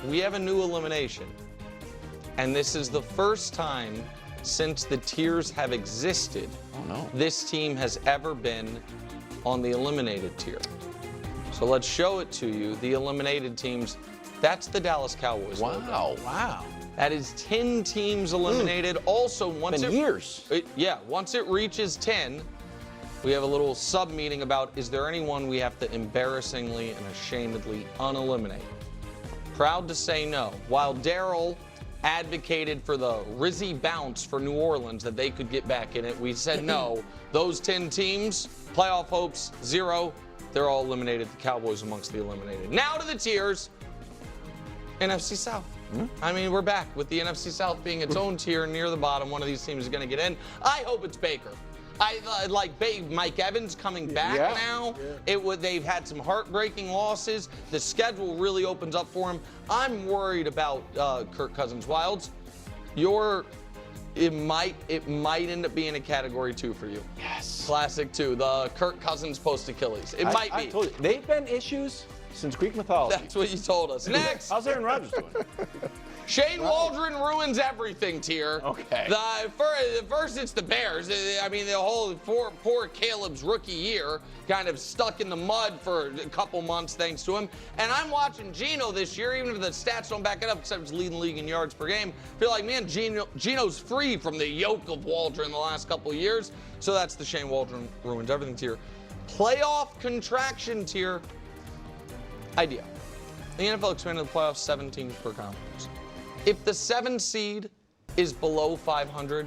we have a new elimination. And this is the first time since the tiers have existed, this team has ever been on the eliminated tier. So let's show it to you, the eliminated teams. That's the Dallas Cowboys. Wow. That is 10 teams eliminated. Also, once once it reaches 10, we have a little sub-meeting about, is there anyone we have to embarrassingly and ashamedly uneliminate? Proud to say no. While Daryl advocated for the Rizzy bounce for New Orleans, that they could get back in it, we said no. Those 10 teams, playoff hopes, 0. They're all eliminated. The Cowboys amongst the eliminated. Now to the tiers. NFC South. I mean, we're back with the NFC South being its own tier near the bottom. One of these teams is going to get in. I hope it's Baker. I like Mike Evans coming back now. They've had some heartbreaking losses. The schedule really opens up for him. I'm worried about Kirk Cousins. Wilds, it might end up being a category 2 for you. Yes. Classic 2, the Kirk Cousins post-Achilles. It might be. I told you, they've been issues since Greek mythology. That's what you told us. Next. How's Aaron Rodgers doing? Shane Waldron ruins everything tier. Okay. First, it's the Bears. I mean, the whole poor Caleb's rookie year kind of stuck in the mud for a couple months thanks to him. And I'm watching Geno this year, even if the stats don't back it up, except he's leading the league in yards per game. I feel like, man, Geno's free from the yoke of Waldron the last couple of years. So that's the Shane Waldron ruins everything tier. Playoff contraction tier. Idea. The NFL expanded the playoffs 7 teams per conference. If the 7 seed is below 500,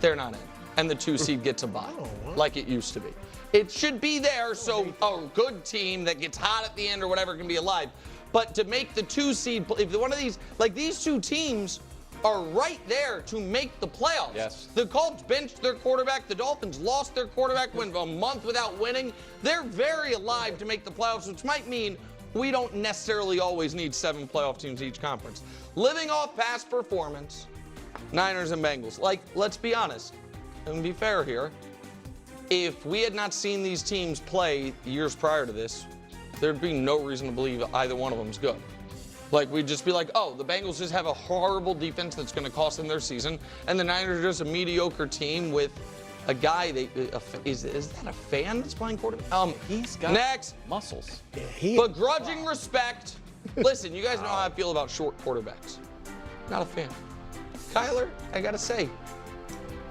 they're not in. And the 2 seed gets a bye, like it used to be. It should be there so a good team that gets hot at the end or whatever can be alive. But to make the 2 seed, if one of these, like these 2 teams are right there to make the playoffs. Yes. The Colts benched their quarterback. The Dolphins lost their quarterback, went a month without winning. They're very alive to make the playoffs, which might mean we don't necessarily always need 7 playoff teams each conference. Living off past performance, Niners and Bengals. Like, let's be honest and be fair here. If we had not seen these teams play years prior to this, there'd be no reason to believe either one of them's good. Like, we'd just be like, oh, the Bengals just have a horrible defense that's going to cost them their season, and the Niners are just a mediocre team with a guy, is that a fan that's playing quarterback? He's got muscles. Begrudging respect. Listen, you guys know how I feel about short quarterbacks. Not a fan. Kyler, I got to say,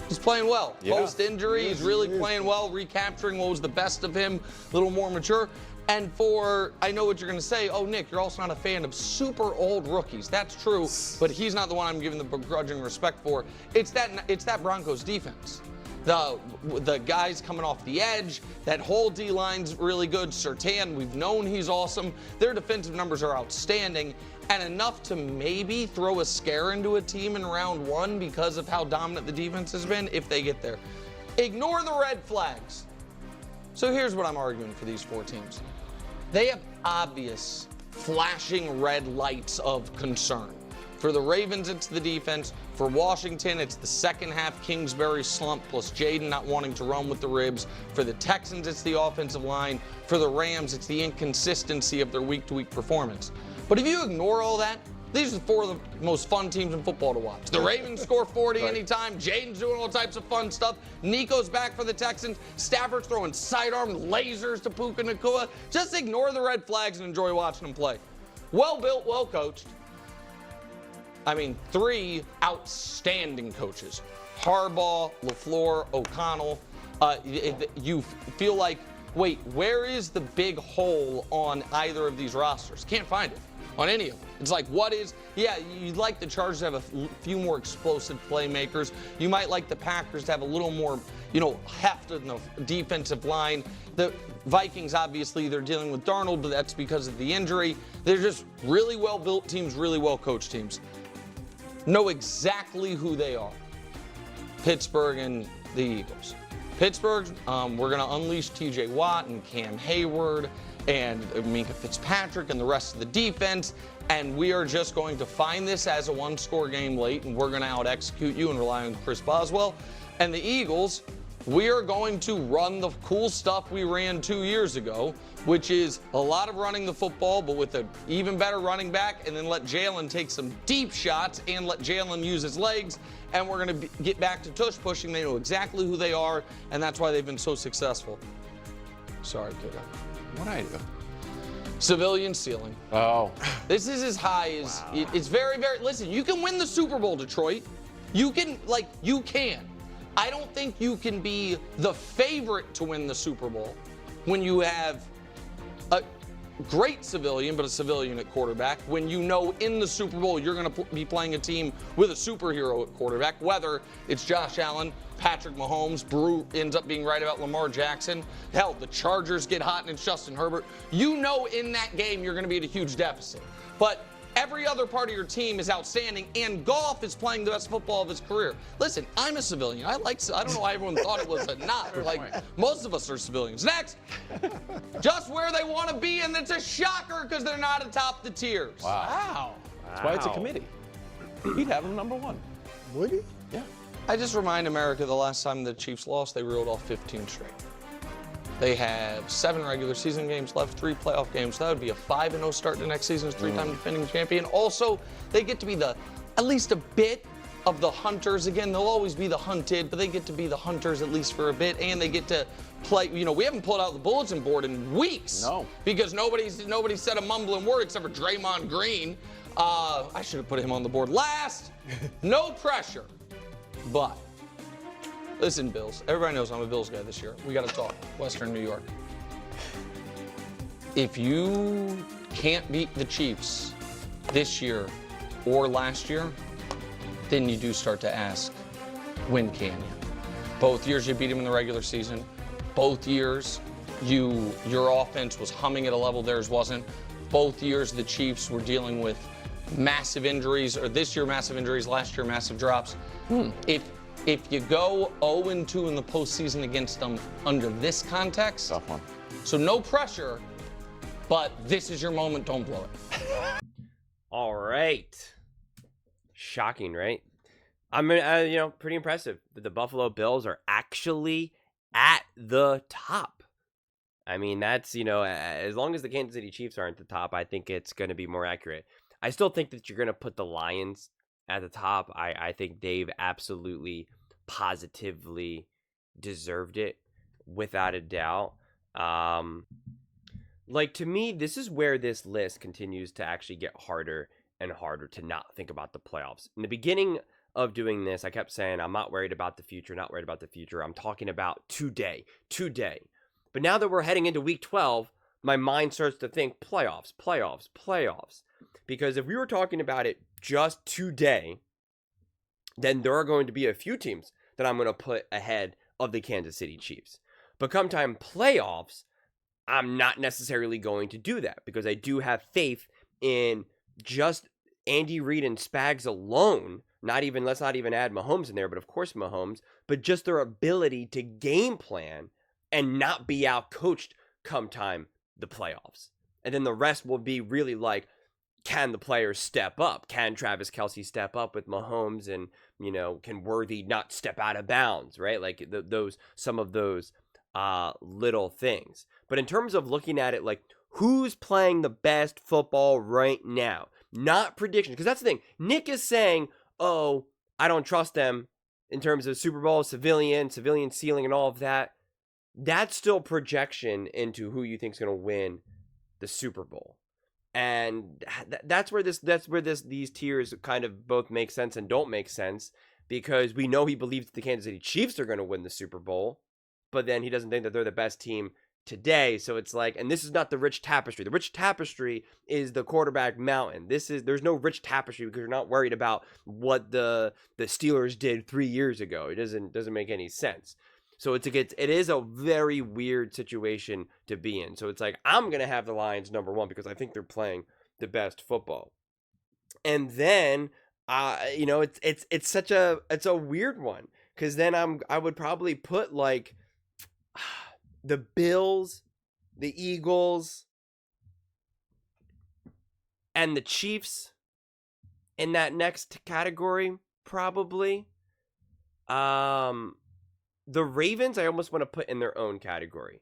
he's playing well. Post-injury, he's really playing well, recapturing what was the best of him, a little more mature. And I know what you're going to say, oh, Nick, you're also not a fan of super old rookies. That's true, but he's not the one I'm giving the begrudging respect for. It's that Broncos defense. The guys coming off the edge, that whole D-line's really good. Surtain, we've known he's awesome. Their defensive numbers are outstanding and enough to maybe throw a scare into a team in round 1 because of how dominant the defense has been if they get there. Ignore the red flags. So here's what I'm arguing for these 4 teams. They have obvious flashing red lights of concern. For the Ravens, it's the defense. For Washington, it's the second half Kingsbury slump plus Jaden not wanting to run with the ribs. For the Texans, it's the offensive line. For the Rams, it's the inconsistency of their week-to-week performance. But if you ignore all that, these are 4 of the most fun teams in football to watch. The Ravens score 40 anytime. Jaden's doing all types of fun stuff. Nico's back for the Texans. Stafford's throwing sidearm lasers to Puka Nacua. Just ignore the red flags and enjoy watching them play. Well-built, well-coached. I mean, 3 outstanding coaches. Harbaugh, LaFleur, O'Connell. You feel like, wait, where is the big hole on either of these rosters? Can't find it on any of them. It's like, you'd like the Chargers to have a few more explosive playmakers. You might like the Packers to have a little more, heft in the defensive line. The Vikings, obviously, they're dealing with Darnold, but that's because of the injury. They're just really well-built teams, really well-coached teams. Know exactly who they are. Pittsburgh and the Eagles. Pittsburgh, we're going to unleash TJ Watt and Cam Hayward and Minka Fitzpatrick and the rest of the defense, and we are just going to find this as a 1-score game late, and we're going to out-execute you and rely on Chris Boswell. And the Eagles, we are going to run the cool stuff we ran 2 years ago, which is a lot of running the football, but with an even better running back, and then let Jalen take some deep shots and let Jalen use his legs, and we're going to get back to tush pushing. They know exactly who they are, and that's why they've been so successful. Sorry, kiddo. What'd I do? Civilian ceiling. Oh. This is as high as, it's very, very, listen, you can win the Super Bowl, Detroit. You can. I don't think you can be the favorite to win the Super Bowl when you have a great civilian, but a civilian at quarterback, when you know in the Super Bowl you're going to be playing a team with a superhero at quarterback, whether it's Josh Allen, Patrick Mahomes, Brew ends up being right about Lamar Jackson. Hell, the Chargers get hot and it's Justin Herbert. You know in that game you're going to be at a huge deficit. But every other part of your team is outstanding, and Goff is playing the best football of his career. Listen, I'm a civilian. I don't know why everyone thought it was a not. Most of us are civilians. Next, just where they want to be, and it's a shocker because they're not atop the tiers. Wow. That's why it's a committee. He'd have him number 1. Would he? Yeah. I just remind America the last time the Chiefs lost, they reeled off 15 straight. They have 7 regular season games left, 3 playoff games. So that would be a 5-0 start to next season as 3-time defending champion. Also, they get to be at least a bit of the hunters. Again, they'll always be the hunted, but they get to be the hunters at least for a bit, and they get to play. We haven't pulled out the bulletin board in weeks. No. Because nobody said a mumbling word except for Draymond Green. I should have put him on the board last. No pressure. But listen, Bills. Everybody knows I'm a Bills guy this year. We got to talk. Western New York. If you can't beat the Chiefs this year or last year, then you do start to ask, when can you? Both years you beat them in the regular season. Both years your offense was humming at a level theirs wasn't. Both years the Chiefs were dealing with massive injuries, or this year massive injuries, last year massive drops. If you go 0-2 in the postseason against them under this context, Tough one. So no pressure, but this is your moment, don't blow it. All right. Shocking, right? Pretty impressive that the Buffalo Bills are actually at the top. I mean, that's, as long as the Kansas City Chiefs aren't at the top, I think it's going to be more accurate. I still think that you're going to put the Lions at the top. I think they've absolutely, positively deserved it, without a doubt. To me, this is where this list continues to actually get harder and harder to not think about the playoffs. In the beginning of doing this, I kept saying, I'm not worried about the future, not worried about the future. I'm talking about today. But now that we're heading into week 12, my mind starts to think playoffs. Because if we were talking about it just today, then there are going to be a few teams that I'm going to put ahead of the Kansas City Chiefs. But come time playoffs, I'm not necessarily going to do that because I do have faith in just Andy Reid and Spags alone. Let's not even add Mahomes in there, but of course Mahomes, but just their ability to game plan and not be out-coached come time the playoffs. And then the rest will be really like, can the players step up? Can Travis Kelce step up with Mahomes? And, can Worthy not step out of bounds, right? Like some of those little things. But in terms of looking at it, like, who's playing the best football right now? Not predictions, because that's the thing. Nick is saying, oh, I don't trust them in terms of Super Bowl, civilian ceiling and all of that. That's still projection into who you think is going to win the Super Bowl. And that's where these tiers kind of both make sense and don't make sense, because we know he believes the Kansas City Chiefs are going to win the Super Bowl, but then he doesn't think that they're the best team today. So it's like, and this is not the rich tapestry. The rich tapestry is the quarterback mountain. There's no rich tapestry because you're not worried about what the Steelers did 3 years ago. It doesn't make any sense. So it is a very weird situation to be in. So it's like, I'm going to have the Lions number 1 because I think they're playing the best football. And then, it's a weird one, because then I would probably put like the Bills, the Eagles, and the Chiefs in that next category, probably. the Ravens, I almost want to put in their own category.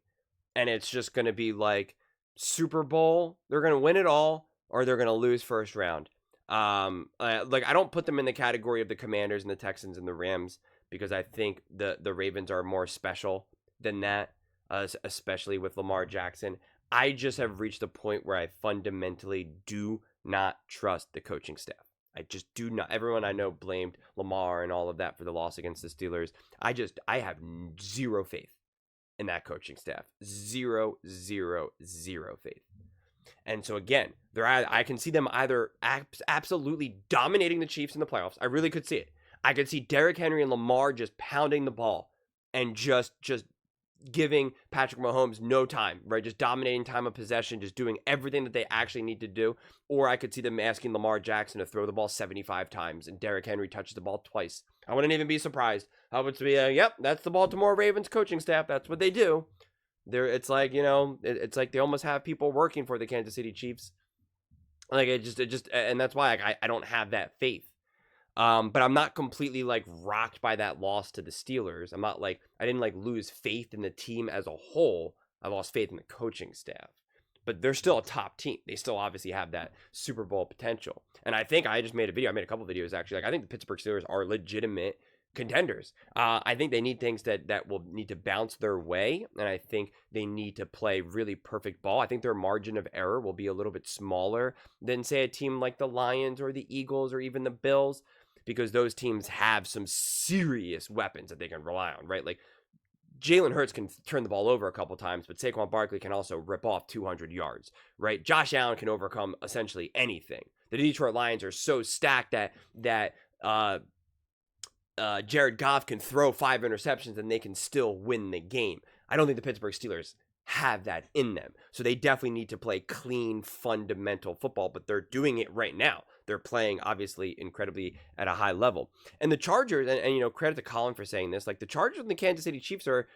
And it's just going to be like Super Bowl. They're going to win it all or they're going to lose first round. Like I don't put them in the category of the Commanders and the Texans and the Rams because I think the Ravens are more special than that, especially with Lamar Jackson. I just have reached a point where I fundamentally do not trust the coaching staff. I just do not. Everyone I know blamed Lamar and all of that for the loss against the Steelers. I have zero faith in that coaching staff. Zero faith. And so again, I can see them either absolutely dominating the Chiefs in the playoffs. I really could see it. I could see Derrick Henry and Lamar just pounding the ball and just giving Patrick Mahomes no time, right? Just dominating time of possession, just doing everything that they actually need to do. Or I could see them asking Lamar Jackson to throw the ball 75 times and Derrick Henry touches the ball twice. I wouldn't even be surprised. I would be, yep, that's the Baltimore Ravens coaching staff. That's what they do. It's like, it's like they almost have people working for the Kansas City Chiefs. Like it just, and that's why I don't have that faith. But I'm not completely like rocked by that loss to the Steelers. I'm not like, I didn't like lose faith in the team as a whole. I lost faith in the coaching staff, but they're still a top team. They still obviously have that Super Bowl potential. And I think I just made a video. I made a couple videos actually. Like I think the Pittsburgh Steelers are legitimate contenders. I think they need things that will need to bounce their way. And I think they need to play really perfect ball. I think their margin of error will be a little bit smaller than say a team like the Lions or the Eagles or even the Bills, because those teams have some serious weapons that they can rely on, right? Like Jalen Hurts can turn the ball over a couple times, but Saquon Barkley can also rip off 200 yards, right? Josh Allen can overcome essentially anything. The Detroit Lions are so stacked that Jared Goff can throw 5 interceptions and they can still win the game. I don't think the Pittsburgh Steelers have that in them. So they definitely need to play clean, fundamental football, but they're doing it right now. They're playing obviously incredibly at a high level. And the Chargers, and credit to Colin for saying this, like the Chargers and the Kansas City Chiefs are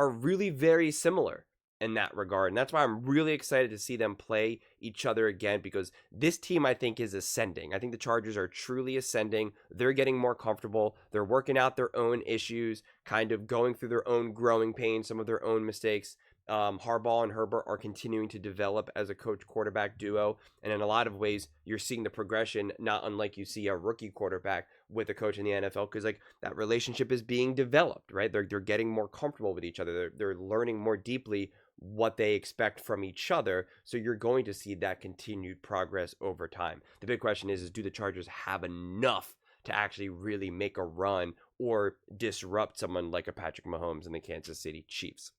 really very similar in that regard. And that's why I'm really excited to see them play each other again, because this team I think is ascending. I think the Chargers are truly ascending. They're getting more comfortable. They're working out their own issues, kind of going through their own growing pains, some of their own mistakes. Harbaugh and Herbert are continuing to develop as a coach-quarterback duo, and in a lot of ways, you're seeing the progression, not unlike you see a rookie quarterback with a coach in the NFL, because like that relationship is being developed, right? They're getting more comfortable with each other. They're learning more deeply what they expect from each other, so you're going to see that continued progress over time. The big question is do the Chargers have enough to actually really make a run or disrupt someone like a Patrick Mahomes and the Kansas City Chiefs?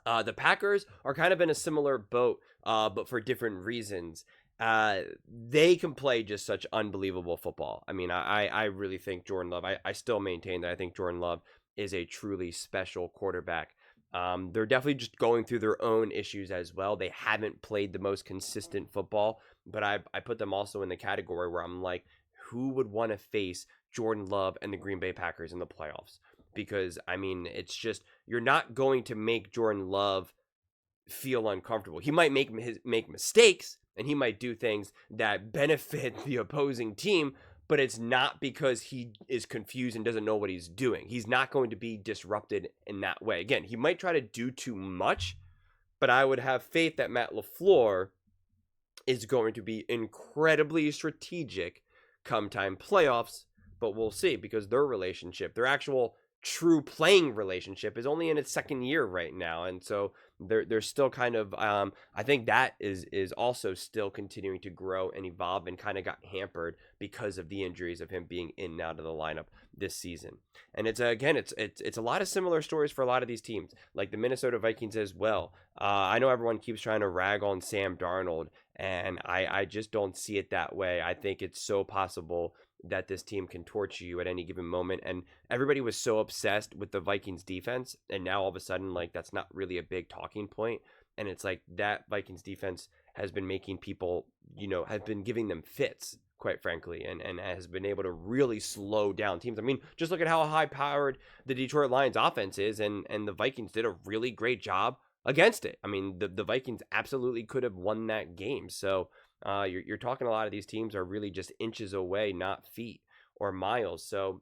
The Packers are kind of in a similar boat, but for different reasons. They can play just such unbelievable football. I mean, I really think Jordan Love, I still maintain that I think Jordan Love is a truly special quarterback. They're definitely just going through their own issues as well. They haven't played the most consistent football, but I put them also in the category where I'm like, who would want to face Jordan Love and the Green Bay Packers in the playoffs? Because, I mean, it's just, you're not going to make Jordan Love feel uncomfortable. He might make mistakes, and he might do things that benefit the opposing team, but it's not because he is confused and doesn't know what he's doing. He's not going to be disrupted in that way. Again, he might try to do too much, but I would have faith that Matt LaFleur is going to be incredibly strategic come time playoffs, but we'll see, because their relationship, their actual true playing relationship is only in its second year right now, and so they're still kind of I think that is also still continuing to grow and evolve, and kind of got hampered because of the injuries of him being in and out of the lineup this season. And it's again it's a lot of similar stories for a lot of these teams, like the Minnesota Vikings as well. I know everyone keeps trying to rag on Sam Darnold, and I just don't see it that way. I think it's so possible that this team can torch you at any given moment. And everybody was so obsessed with the Vikings defense, and now all of a sudden, like, that's not really a big talking point. And it's like that Vikings defense has been making people, has been giving them fits, quite frankly, and has been able to really slow down teams. I mean, just look at how high-powered the Detroit Lions offense is, and the Vikings did a really great job against it. I mean, the Vikings absolutely could have won that game. So you're talking a lot of these teams are really just inches away, not feet or miles. So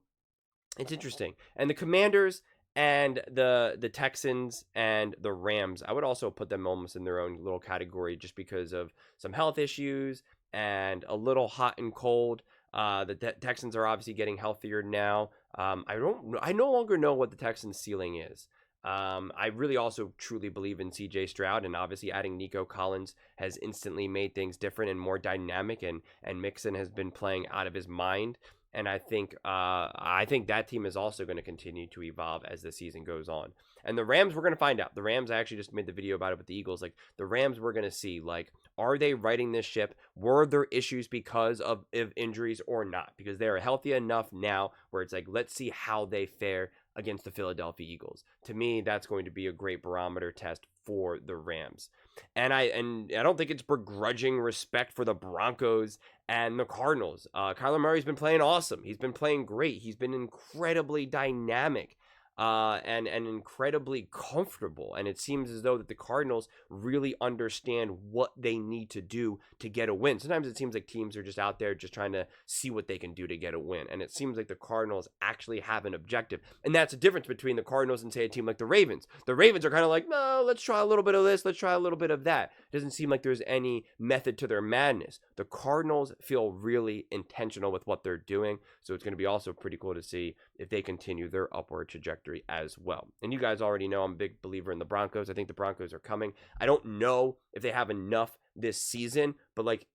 it's interesting. And the Commanders And the Texans and the Rams, I would also put them almost in their own little category just because of some health issues and a little hot and cold. The Texans are obviously getting healthier now. I no longer know what the Texans' ceiling is. I really also truly believe in C.J. Stroud, and obviously adding Nico Collins has instantly made things different and more dynamic, and Mixon has been playing out of his mind. And I think that team is also going to continue to evolve as the season goes on. And the Rams, we're going to find out. The Rams, I actually just made the video about it with the Eagles. Like, the Rams, we're going to see, like, are they righting this ship? Were there issues because of injuries or not? Because they're healthy enough now where it's like, let's see how they fare against the Philadelphia Eagles. To me, that's going to be a great barometer test for the Rams. And I don't think it's begrudging respect for the Broncos and the Cardinals. Kyler Murray's been playing awesome. He's been playing great. He's been incredibly dynamic. And incredibly comfortable. And it seems as though that the Cardinals really understand what they need to do to get a win. Sometimes it seems like teams are just out there just trying to see what they can do to get a win. And it seems like the Cardinals actually have an objective. And that's the difference between the Cardinals and, say, a team like the Ravens. The Ravens are kind of like, no, let's try a little bit of this. Let's try a little bit of that. It doesn't seem like there's any method to their madness. The Cardinals feel really intentional with what they're doing. So it's going to be also pretty cool to see if they continue their upward trajectory as well. And you guys already know I'm a big believer in the Broncos. I think the Broncos are coming. I don't know if they have enough this season, but like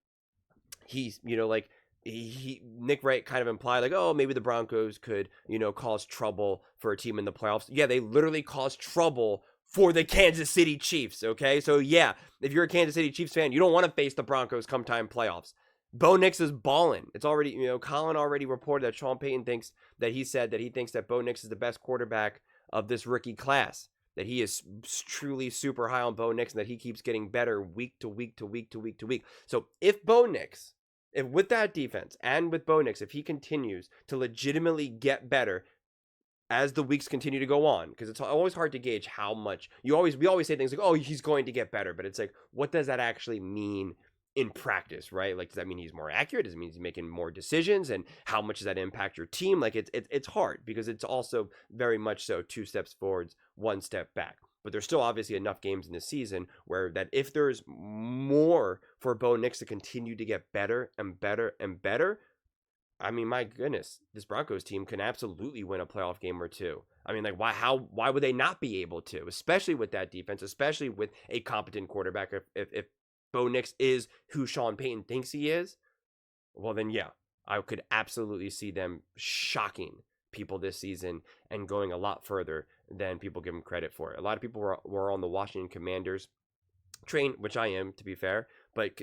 Nick Wright kind of implied like, oh, maybe the Broncos could, cause trouble for a team in the playoffs. Yeah, they literally caused trouble for the Kansas City Chiefs, okay? So yeah, if you're a Kansas City Chiefs fan, you don't want to face the Broncos come time playoffs. Bo Nix is balling. It's already, Colin already reported that Sean Payton thinks that he thinks that Bo Nix is the best quarterback of this rookie class, that he is truly super high on Bo Nix and that he keeps getting better week to week to week to week to week. So if with that defense and with Bo Nix, if he continues to legitimately get better as the weeks continue to go on, because it's always hard to gauge how much we always say things like, oh, he's going to get better, but it's like, what does that actually mean in practice, right? Like, does that mean he's more accurate? Does it mean he's making more decisions? And how much does that impact your team? Like, it's hard because it's also very much so 2 steps forwards, 1 step back. But there's still obviously enough games in the season where that if there's more for Bo Nix to continue to get better and better and better, I mean, my goodness, this Broncos team can absolutely win a playoff game or 2. I mean, like, why would they not be able to? Especially with that defense, especially with a competent quarterback. If Bo Nix is who Sean Payton thinks he is, well then yeah, I could absolutely see them shocking people this season and going a lot further than people give them credit for. A lot of people were on the Washington Commanders train, which I am, to be fair, but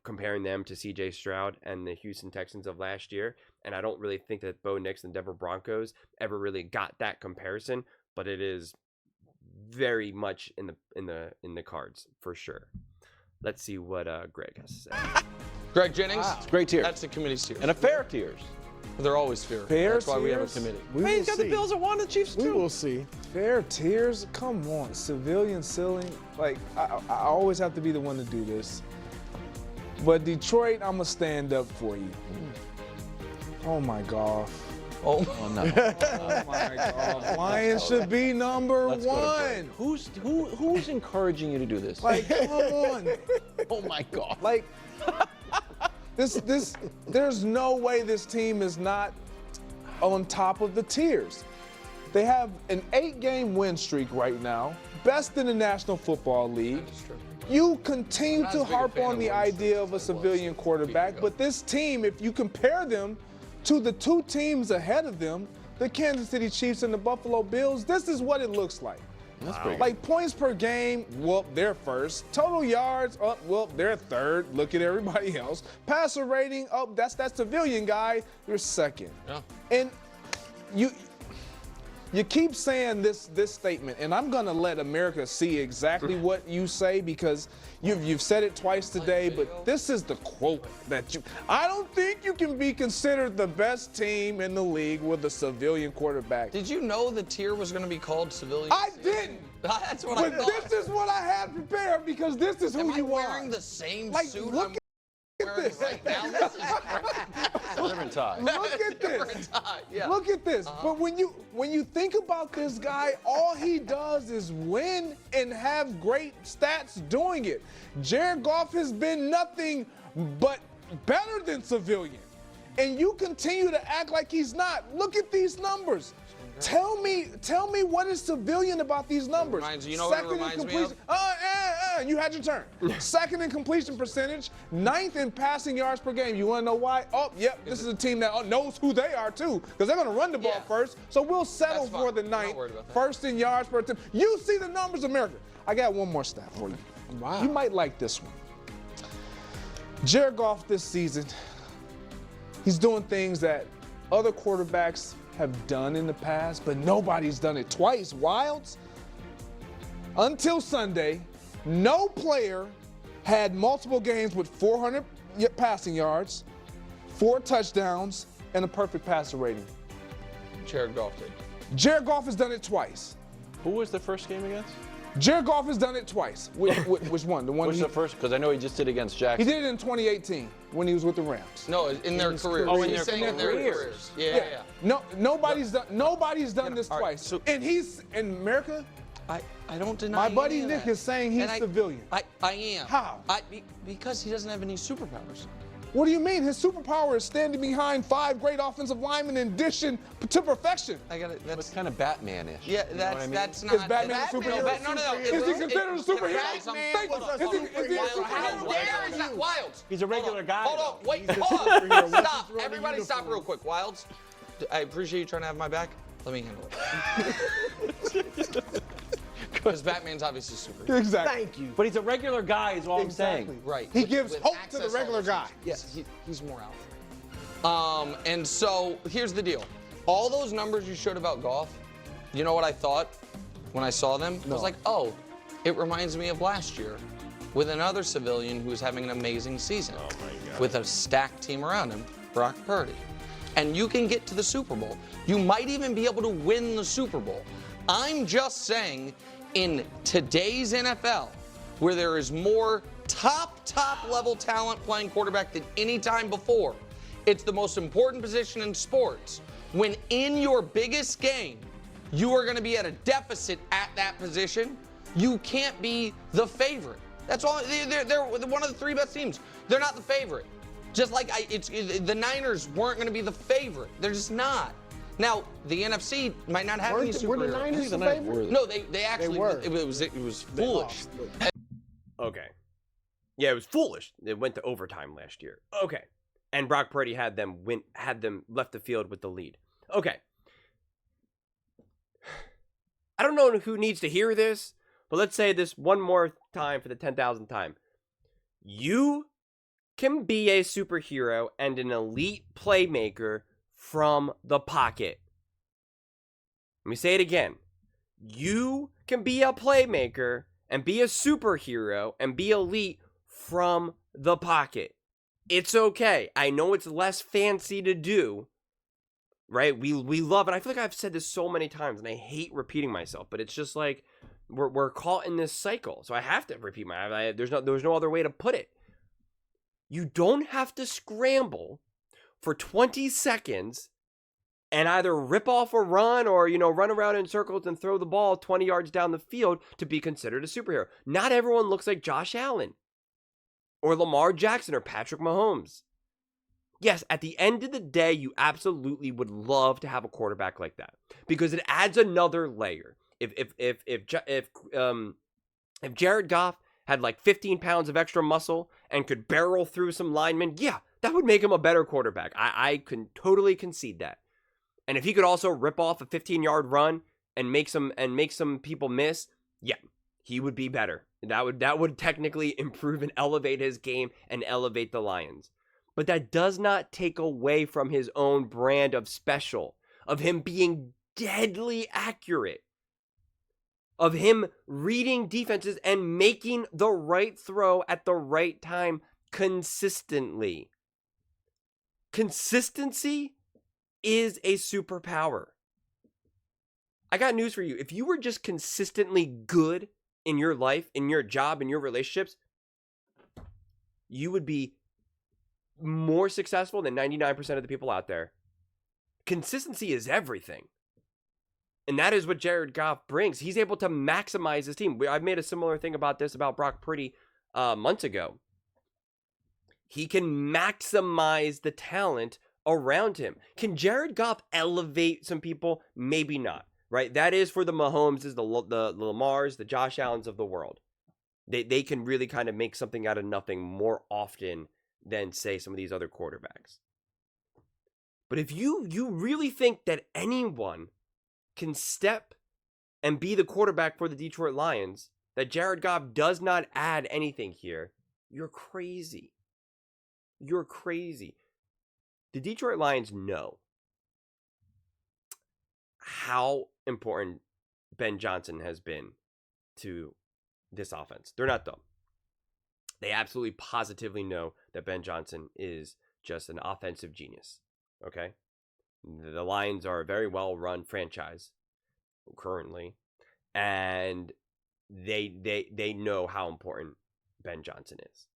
comparing them to C.J. Stroud and the Houston Texans of last year, and I don't really think that Bo Nix and Denver Broncos ever really got that comparison, but it is very much in the cards for sure. Let's see what Greg has to say. Greg Jennings. Wow. Great tiers. That's the committee's tiers. And a fair tiers. They're always fair. That's why we have a committee. Hey, He's got the Bills at 1, the Chiefs 2. We will see. Fair tiers? Come on. Civilian ceiling. Like, I always have to be the one to do this. But Detroit, I'm going to stand up for you. Oh, my Goff. Oh no. Oh, my God. Lions should be number Let's go to 1. Who's encouraging you to do this? Like, come on. Oh my God. Like, there's no way this team is not on top of the tiers. They have an 8-game win streak right now, best in the National Football League. That's true. You continue Not to as big a harp fan on of the Winston idea of a as I was civilian quarterback, ago. but this team, if you compare them to the 2 teams ahead of them, the Kansas City Chiefs and the Buffalo Bills, this is what it looks like. That's pretty good. Like points per game, well, they're first. Total yards, well, they're third. Look at everybody else. Passer rating, that's that civilian guy, you're second. Yeah. And you keep saying this statement, and I'm gonna let America see exactly what you say because you've said it twice today, but this is the quote that I don't think you can be considered the best team in the league with a civilian quarterback. Did you know the tier was going to be called civilian? I didn't. That's what I But thought. this is what I had prepared because this is who Am I you wearing are. the same Like, suit look I'm at wearing this. right now? This is different tie. Look at this. Different tie, yeah. Look at this. But when you think about this guy, all he does is win and have great stats doing it. Jared Goff has been nothing but better than civilian. And you continue to act like he's not. Look at these numbers. Tell me what is civilian about these numbers. You know what it reminds me of? You had your turn. Second in completion percentage, 9th in passing yards per game. You want to know why? Oh, yep, this is a team that knows who they are too, because they're going to run the ball first. So we'll settle for the 9th. First in yards per attempt. You see the numbers, America. I got one more stat for you. Wow. You might like this one. Jared Goff this season, he's doing things that other quarterbacks have done in the past, but nobody's done it twice. Wilds, until Sunday, no player had multiple games with 400 passing yards, 4 touchdowns, and a perfect passer rating. Jared Goff did. Jared Goff has done it twice. Who was the first game against? Jared Goff has done it twice. Which one? The one What's the first? Because I know he just did against Jackson. He did it in 2018 when he was with the Rams. No, in their careers. Oh, He's in their saying in their careers. careers. Yeah. No, nobody's done this all right, twice. so- And he's in America. I don't deny My buddy any of Nick that. is saying he's And civilian. I am. How? Because he doesn't have any superpowers. What do you mean? His superpower is standing behind 5 great offensive linemen in addition to perfection. I got it. That's kind of Batman-ish. Yeah, You know what I mean? that's not. Is Batman a superhero? No. Is he considered a superhero? Thank you. Is he a How superhero? dare you? Wilds. He's a regular guy. Hold on. Wait. He's a Hold superhero. on. What's Stop. his role in Everybody stop uniform? real quick. Wilds, I appreciate you trying to have my back. Let me handle it. Because Batman's obviously superhero. Exactly. Thank you. But he's a regular guy, is all I'm saying. Right. He gives hope to access the regular all those guy. things. Yes, he's more out there. And so here's the deal. All those numbers you showed about Goff, you know what I thought when I saw them? I was like, oh, it reminds me of last year with another civilian who was having an amazing season. Oh my God. With a stacked team around him, Brock Purdy. And you can get to the Super Bowl. You might even be able to win the Super Bowl. I'm just saying, in today's NFL, where there is more top level talent playing quarterback than any time before, it's the most important position in sports. When in your biggest game, you are going to be at a deficit at that position, you can't be the favorite. That's all. They're one of the 3 best teams. They're not the favorite. Just like the Niners weren't going to be the favorite. They're just not. Now, the NFC might not have any superheroes. Were the Niners the favorite? No, they actually were. It was foolish. Okay. Yeah, it was foolish. It went to overtime last year. Okay. And Brock Purdy had them left the field with the lead. Okay. I don't know who needs to hear this, but let's say this one more time for the 10,000th time. You can be a superhero and an elite playmaker from the pocket. Let me say it again. You can be a playmaker and be a superhero and be elite from the pocket. It's okay. I know it's less fancy to do, right? We love it. I feel like I've said this so many times, and I hate repeating myself, but it's just like we're caught in this cycle, so I have to repeat there's no other way to put it. You don't have to scramble for 20 seconds and either rip off a run or, run around in circles and throw the ball 20 yards down the field to be considered a superhero. Not everyone looks like Josh Allen or Lamar Jackson or Patrick Mahomes. Yes, at the end of the day, you absolutely would love to have a quarterback like that because it adds another layer. If Jared Goff had like 15 pounds of extra muscle and could barrel through some linemen, yeah, that would make him a better quarterback. I can totally concede that. And if he could also rip off a 15-yard run and make some people miss, yeah, he would be better. That would technically improve and elevate his game and elevate the Lions. But that does not take away from his own brand of special, of him being deadly accurate, of him reading defenses and making the right throw at the right time consistently. Consistency is a superpower. I got news for you. If you were just consistently good in your life, in your job, in your relationships, you would be more successful than 99% of the people out there. Consistency is everything. And that is what Jared Goff brings. He's able to maximize his team. I've made a similar thing about this about Brock Purdy months ago. He can maximize the talent around him. Can Jared Goff elevate some people? Maybe not, right? That is for the Mahomes, the Lamars, the Josh Allens of the world. They can really kind of make something out of nothing more often than, say, some of these other quarterbacks. But if you really think that anyone can step and be the quarterback for the Detroit Lions, that Jared Goff does not add anything here, you're crazy. You're crazy. The Detroit Lions know how important Ben Johnson has been to this offense. They're not dumb. They absolutely positively know that Ben Johnson is just an offensive genius. Okay? The Lions are a very well-run franchise currently, and they know how important Ben Johnson is.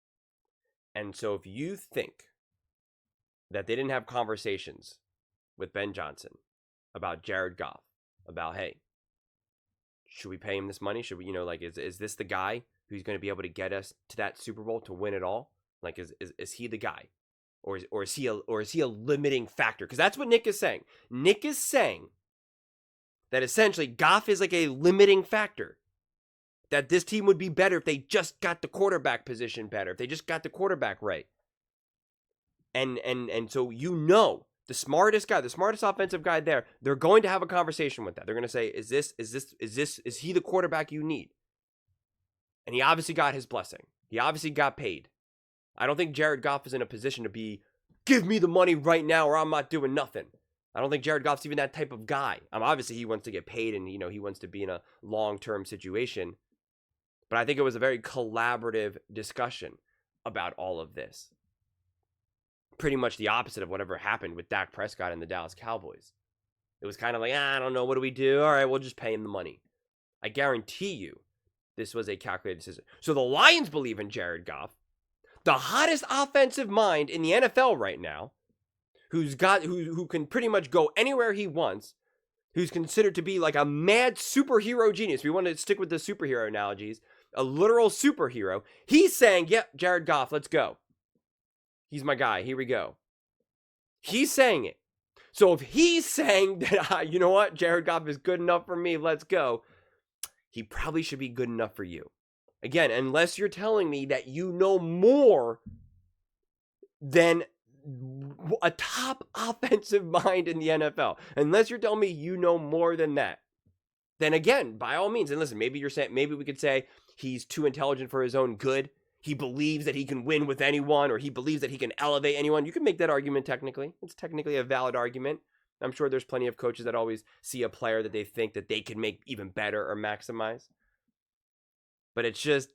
And so if you think that they didn't have conversations with Ben Johnson about Jared Goff, about, hey, should we pay him this money? Should we, is this the guy who's going to be able to get us to that Super Bowl to win it all? Like, is he the guy? Or is he a limiting factor? Because that's what Nick is saying. Nick is saying that essentially Goff is like a limiting factor. That this team would be better if they just got the quarterback position better, if they just got the quarterback right. And so the smartest guy, the smartest offensive guy there, they're going to have a conversation with that. They're going to say, is he the quarterback you need? And he obviously got his blessing. He obviously got paid. I don't think Jared Goff is in a position to be, give me the money right now or I'm not doing nothing. I don't think Jared Goff's even that type of guy. Obviously he wants to get paid and, he wants to be in a long-term situation. But I think it was a very collaborative discussion about all of this. Pretty much the opposite of whatever happened with Dak Prescott and the Dallas Cowboys. It was kind of like, I don't know, what do we do? All right, we'll just pay him the money. I guarantee you this was a calculated decision. So the Lions believe in Jared Goff, the hottest offensive mind in the NFL right now, who can pretty much go anywhere he wants, who's considered to be like a mad superhero genius. We want to stick with the superhero analogies. A literal superhero. He's saying, yep, Jared Goff, let's go. He's my guy. Here we go. He's saying it. So if he's saying that, you know what, Jared Goff is good enough for me, let's go, he probably should be good enough for you. Again, unless you're telling me that you know more than a top offensive mind in the NFL. Unless you're telling me you know more than that. Then again, by all means, and listen, maybe we could say he's too intelligent for his own good. He believes that he can win with anyone, or he believes that he can elevate anyone. You can make that argument technically. It's technically a valid argument. I'm sure there's plenty of coaches that always see a player that they think that they can make even better or maximize. But it's just,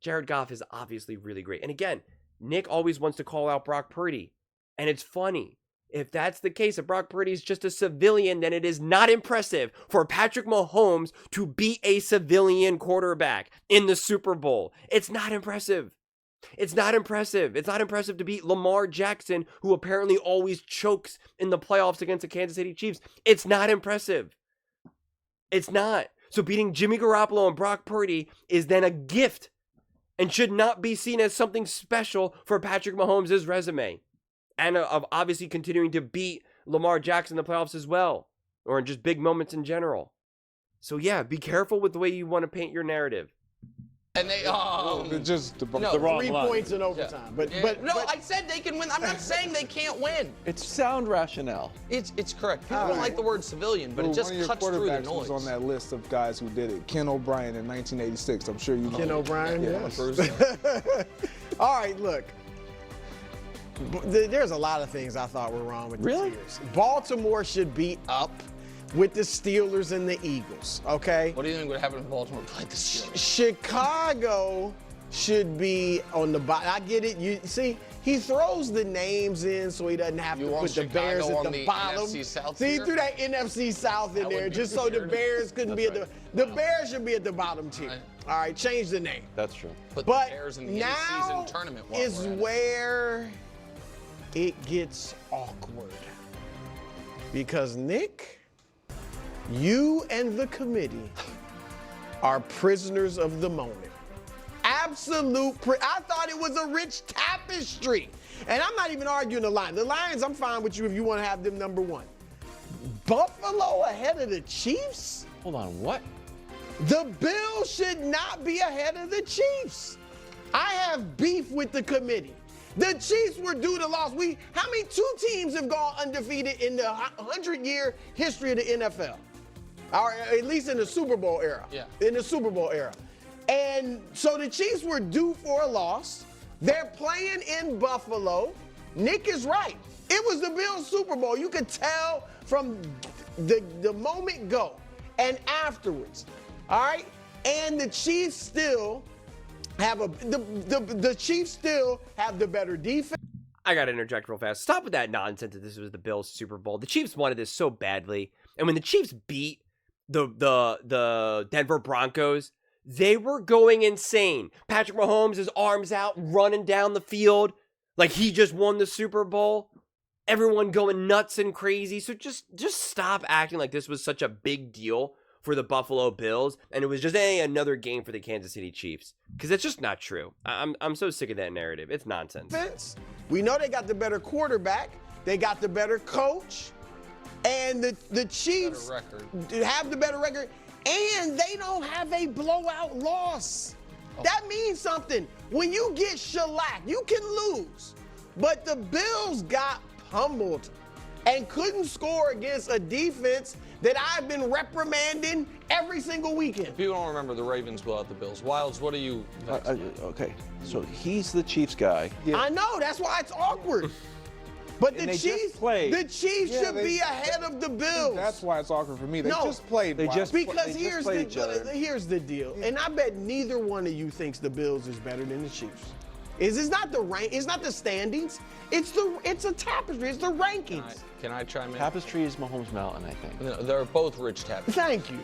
Jared Goff is obviously really great. And again, Nick always wants to call out Brock Purdy. And it's funny. If that's the case, if Brock Purdy is just a civilian, then it is not impressive for Patrick Mahomes to be a civilian quarterback in the Super Bowl. It's not impressive. It's not impressive. It's not impressive to beat Lamar Jackson, who apparently always chokes in the playoffs against the Kansas City Chiefs. It's not impressive. It's not. So beating Jimmy Garoppolo and Brock Purdy is then a gift and should not be seen as something special for Patrick Mahomes' resume. And of obviously continuing to beat Lamar Jackson in the playoffs as well. Or in just big moments in general. So yeah, be careful with the way you want to paint your narrative. And they just the no, wrong 3 line. points in overtime. Yeah. But I said they can win. I'm not saying they can't win. It's sound rationale. It's correct. People don't like the word civilian, but it just cuts through the noise. Was on that list of guys who did it. Ken O'Brien in 1986. I'm sure you know. Ken O'Brien, yeah. yes. All right, look. There's a lot of things I thought were wrong with the Steelers. Baltimore should be up with the Steelers and the Eagles, okay? What do you think would happen if Baltimore played the Steelers? Chicago should be on the bottom. I get it. You see, he throws the names in so he doesn't have to put the Bears at the bottom. NFC South See, he tier? threw that NFC South in there just so the Bears couldn't be at the Bears should be at the bottom tier. All right, change the name. That's true. Put But the Bears in the now in-season tournament. while is we're at it. where it gets awkward. Because, Nick, you and the committee are prisoners of the moment. Absolute. I thought it was a rich tapestry. And I'm not even arguing the Lions. The Lions, I'm fine with you if you want to have them number one. Buffalo ahead of the Chiefs? Hold on, what? The Bills should not be ahead of the Chiefs. I have beef with the committee. The Chiefs were due to loss. How many two teams have gone undefeated in the 100-year history of the NFL? Or at least in the Super Bowl era. Yeah. In the Super Bowl era. And so the Chiefs were due for a loss. They're playing in Buffalo. Nick is right. It was the Bills Super Bowl. You could tell from the moment go and afterwards. All right? And the Chiefs still have the Chiefs still have the better defense. I got to interject real fast. Stop with that nonsense that this was the Bills Super Bowl. The Chiefs wanted this so badly. And when the Chiefs beat the Denver Broncos, they were going insane. Patrick Mahomes, his arms out, running down the field like he just won the Super Bowl. Everyone going nuts and crazy. So just stop acting like this was such a big deal for the Buffalo Bills, and it was just another game for the Kansas City Chiefs. Because it's just not true. I'm so sick of that narrative. It's nonsense. We know they got the better quarterback. They got the better coach. And the Chiefs have the better record. And they don't have a blowout loss. That means something. When you get shellacked, you can lose. But the Bills got pummeled and couldn't score against a defense that I've been reprimanding every single weekend. If you don't remember, the Ravens blew out the Bills. Wilds, what are you? Okay, so he's the Chiefs guy. Yeah. I know, that's why it's awkward. But the Chiefs should be ahead of the Bills. That's why it's awkward for me. They just played. Because here's the deal, and I bet neither one of you thinks the Bills is better than the Chiefs. It's not the rank. It's not the standings. It's a tapestry. It's the rankings. Can I chime in? Tapestry is Mahomes Mountain, I think. No, they're both rich tapestries. Thank you.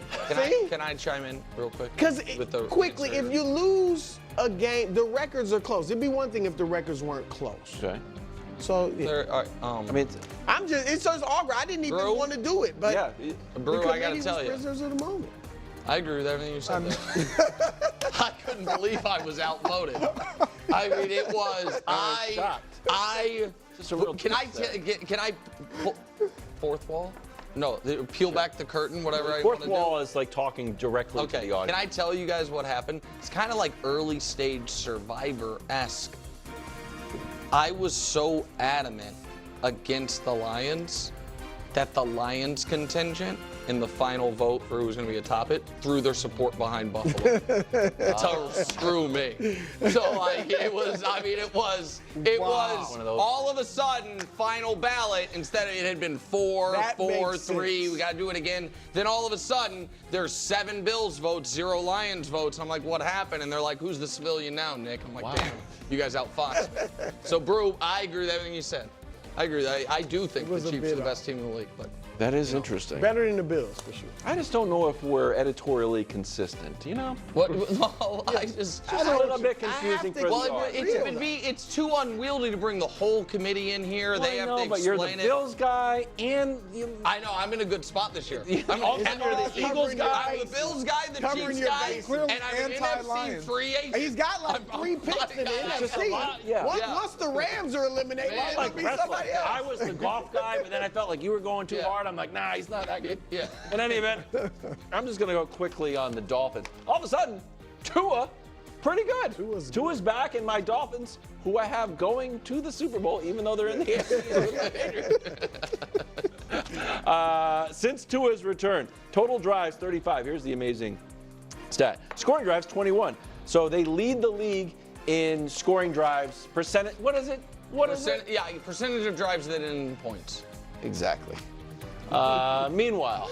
Can I chime in real quick? Because quickly, if you lose a game, the records are close. It'd be one thing if the records weren't close. Okay. So I mean, it's just awkward. I didn't even want to do it, but yeah, Brew, I gotta tell you, prisoners of the moment. I agree with everything you said. I couldn't believe I was outvoted. I mean, it was. Can I fourth wall? No, peel back the curtain, whatever I want Fourth to do. wall is like talking directly to the audience. Can I tell you guys what happened? It's kind of like early stage Survivor-esque. I was so adamant against the Lions that the Lions contingent in the final vote for who was going to be atop it threw their support behind Buffalo to screw me. So like it was all of a sudden final ballot instead of it had been 4-4-3. We got to do it again. Then all of a sudden there's 7 Bills votes, 0 Lions votes. I'm like, what happened? And they're like, who's the civilian now, Nick? I'm like, damn, you guys outfoxed me. So Brew, I agree with everything you said. I agree. I do think the Chiefs are the best team in the league, but that is interesting. Better than the Bills, for sure. I just don't know if we're editorially consistent, you know? What? No, it's a little bit confusing for the audience. It's too unwieldy to bring the whole committee in here. Well, they have to explain but you're the Bills guy and I know. I'm in a good spot this year. I'm the Eagles guy. I'm the Bills guy, the Chiefs guy, and I'm an NFC free agent. He's got like 3 picks in the NFC. Once the Rams are eliminated, it'll be somebody else. I was the Goff guy, but then I felt like you were going too hard. I'm like, nah, he's not that good. Yeah. In any event, I'm just going to go quickly on the Dolphins. all of a sudden, Tua, pretty good. Tua's back, and my Dolphins, who I have going to the Super Bowl, even though they're in the AFC. Since Tua's return, total drives 35. Here's the amazing stat. Scoring drives 21. So they lead the league in scoring drives percentage. What is it? Yeah, percentage of drives that end in points. Exactly. Meanwhile,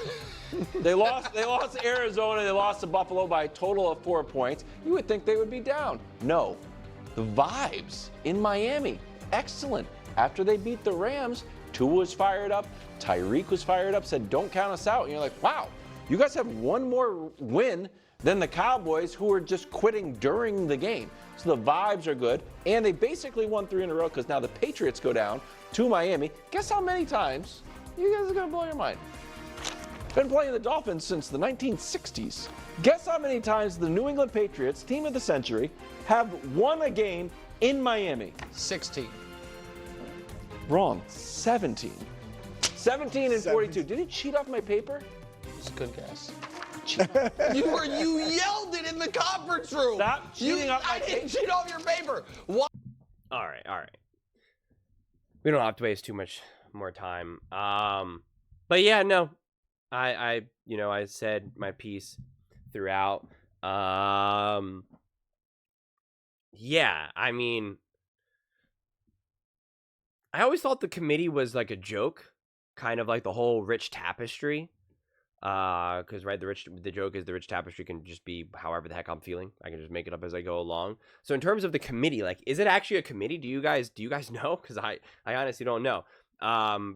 they lost to Arizona. They lost to Buffalo by a total of 4 points. You would think they would be down. No. The vibes in Miami, excellent. After they beat the Rams, Tua was fired up. Tyreek was fired up, said, don't count us out. And you're like, wow, you guys have one more win than the Cowboys, who are just quitting during the game. So the vibes are good, and they basically won 3 in a row because now the Patriots go down to Miami. Guess how many times? You guys are going to blow your mind. Been playing the Dolphins since the 1960s. Guess how many times the New England Patriots, team of the century, have won a game in Miami? 16. Wrong. 17. 17 and 42. Did he cheat off my paper? It's a good guess. You yelled it in the conference room. Stop cheating off my I didn't paper. cheat off your paper. What? All right. We don't have to waste too much more time. But yeah, no, I said my piece throughout. Yeah, I mean, I always thought the committee was like a joke, kind of like the whole rich tapestry. Because right, the joke is the rich tapestry can just be however the heck I'm feeling. I can just make it up as I go along. So in terms of the committee, like, is it actually a committee? Do you guys know? Because I honestly don't know.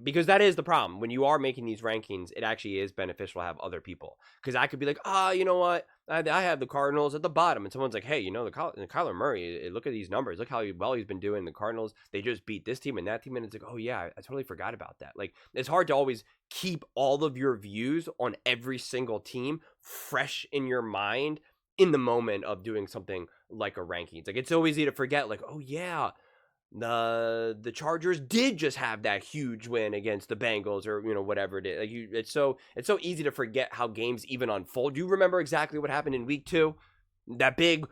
Because that is the problem. When you are making these rankings, it actually is beneficial to have other people. Because I could be like, you know what? I have the Cardinals at the bottom. And someone's like, hey, you know, the Kyler Murray, look at these numbers. Look how well he's been doing. The Cardinals, they just beat this team and that team. And it's like, oh, yeah, I totally forgot about that. Like, it's hard to always keep all of your views on every single team fresh in your mind in the moment of doing something like a rankings. Like, it's so easy to forget, like, oh, yeah, the Chargers did just have that huge win against the Bengals, or whatever it is. Like, it's so easy to forget how games even unfold. Do you remember exactly what happened in week 2? That big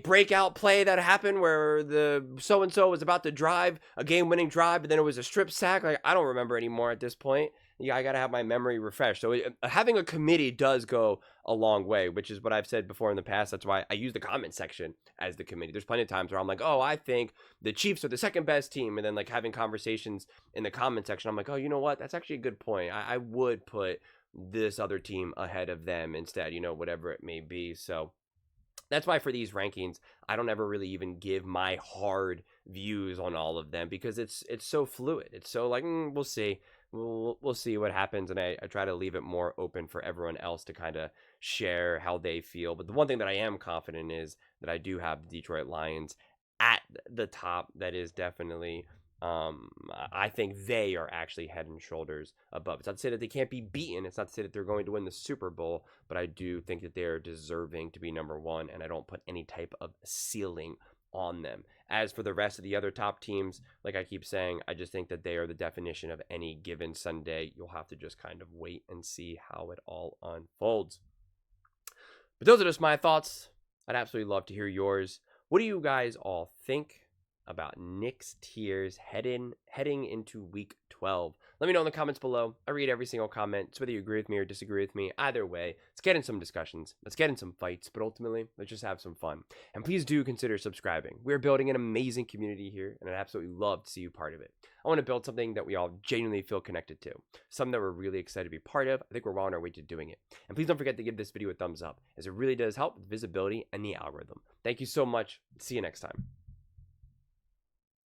breakout play that happened where the so and so was about to drive a game-winning drive, but then it was a strip sack. Like, I don't remember anymore at this point. Yeah, I gotta have my memory refreshed. So having a committee does go a long way, which is what I've said before in the past. That's why I use the comment section as the committee. There's plenty of times where I'm like, oh, I think the Chiefs are the second best team, and then like having conversations in the comment section, I'm like, oh, you know what? That's actually a good point. I would put this other team ahead of them instead, whatever it may be. So that's why for these rankings, I don't ever really even give my hard views on all of them, because it's so fluid. It's so like, we'll see. We'll see what happens, and I try to leave it more open for everyone else to kind of share how they feel. But the one thing that I am confident is that I do have the Detroit Lions at the top. That is definitely, I think they are actually head and shoulders above. It's not to say that they can't be beaten. It's not to say that they're going to win the Super Bowl, but I do think that they're deserving to be number one, and I don't put any type of ceiling on them. As for the rest of the other top teams, like I keep saying, I just think that they are the definition of any given Sunday. You'll have to just kind of wait and see how it all unfolds. But those are just my thoughts. I'd absolutely love to hear yours. What do you guys all think about Nick's tiers heading into week 12? Let me know in the comments below. I read every single comment. It's whether you agree with me or disagree with me. Either way, let's get in some discussions. Let's get in some fights. But ultimately, let's just have some fun. And please do consider subscribing. We're building an amazing community here, and I'd absolutely love to see you part of it. I want to build something that we all genuinely feel connected to. Something that we're really excited to be part of. I think we're well on our way to doing it. And please don't forget to give this video a thumbs up, as it really does help with visibility and the algorithm. Thank you so much. See you next time.